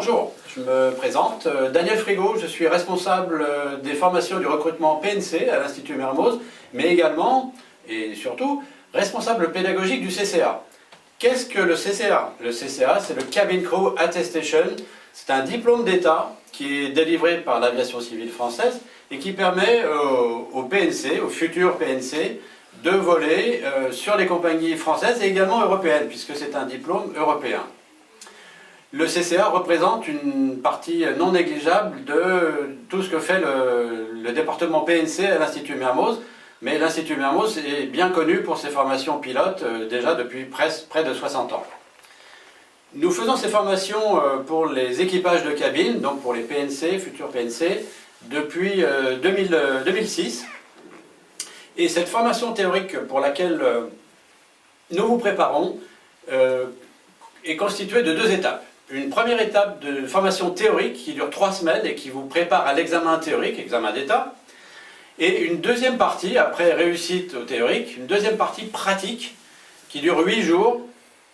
Bonjour, je me présente, Daniel Frigo, je suis responsable des formations du recrutement PNC à l'Institut Mermoz, mais également, et surtout, responsable pédagogique du CCA. Qu'est-ce que le CCA? Le CCA, c'est le Cabin Crew Attestation, c'est un diplôme d'État qui est délivré par l'aviation civile française et qui permet au PNC, au futur PNC, de voler sur les compagnies françaises et également européennes, puisque c'est un diplôme européen. Le CCA représente une partie non négligeable de tout ce que fait le département PNC à l'Institut Mermoz, mais l'Institut Mermoz est bien connu pour ses formations pilotes déjà depuis près de 60 ans. Nous faisons ces formations pour les équipages de cabine, donc pour les PNC, futurs PNC, depuis 2006. Et cette formation théorique pour laquelle nous vous préparons est constituée de deux étapes. Une première étape de formation théorique qui dure 3 semaines et qui vous prépare à l'examen théorique, examen d'État. Et une deuxième partie, après réussite au théorique, une deuxième partie pratique qui dure 8 jours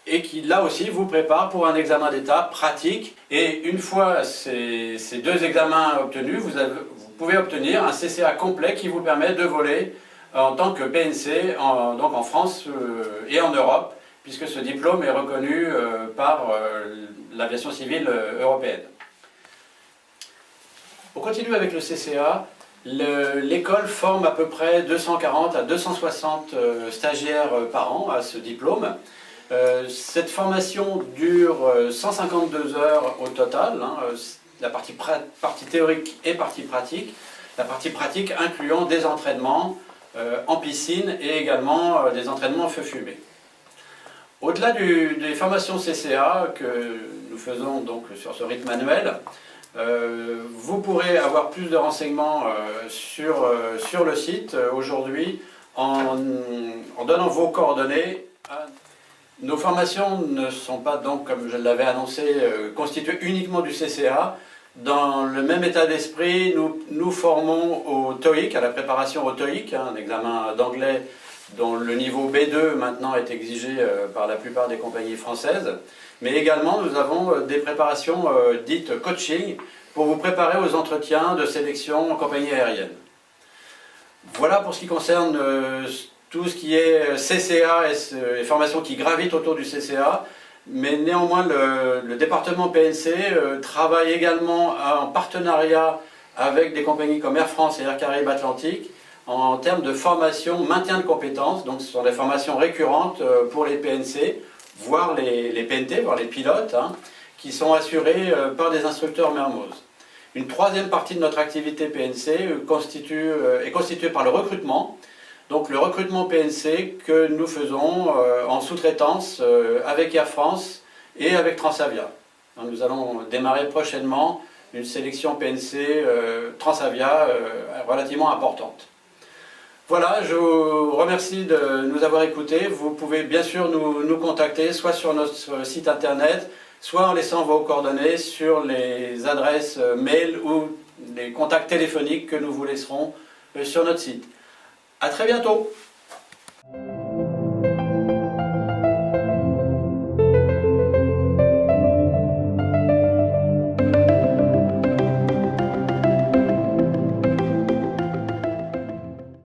et qui là aussi vous prépare pour un examen d'État pratique. Et une fois ces deux examens obtenus, vous pouvez obtenir un CCA complet qui vous permet de voler en tant que PNC donc en France et en Europe, puisque ce diplôme est reconnu par l'aviation civile européenne. On continue avec le CCA. L'école forme à peu près 240 à 260 stagiaires par an à ce diplôme. Cette formation dure 152 heures au total, la partie théorique et partie pratique. La partie pratique incluant des entraînements en piscine et également des entraînements en feu fumé. Au-delà des formations CCA que nous faisons donc sur ce rythme annuel, vous pourrez avoir plus de renseignements sur le site aujourd'hui en donnant vos coordonnées. Nos formations ne sont pas donc, comme je l'avais annoncé, constituées uniquement du CCA. Dans le même état d'esprit, nous formons au TOEIC, à la préparation au TOEIC, un examen d'anglais dont le niveau B2 maintenant est exigé par la plupart des compagnies françaises. Mais également, nous avons des préparations dites coaching pour vous préparer aux entretiens de sélection en compagnie aérienne. Voilà pour ce qui concerne tout ce qui est CCA et formations qui gravitent autour du CCA. Mais néanmoins, le département PNC travaille également en partenariat avec des compagnies comme Air France et Air Caraïbes Atlantique en termes de formation, maintien de compétences. Donc ce sont des formations récurrentes pour les PNC, voire les PNT, voire les pilotes, qui sont assurés par des instructeurs Mermoz. Une troisième partie de notre activité PNC est constituée par le recrutement. Donc le recrutement PNC que nous faisons en sous-traitance avec Air France et avec Transavia. Donc, nous allons démarrer prochainement une sélection PNC Transavia relativement importante. Voilà, je vous remercie de nous avoir écoutés. Vous pouvez bien sûr nous contacter, soit sur notre site internet, soit en laissant vos coordonnées sur les adresses mail ou les contacts téléphoniques que nous vous laisserons sur notre site. À très bientôt!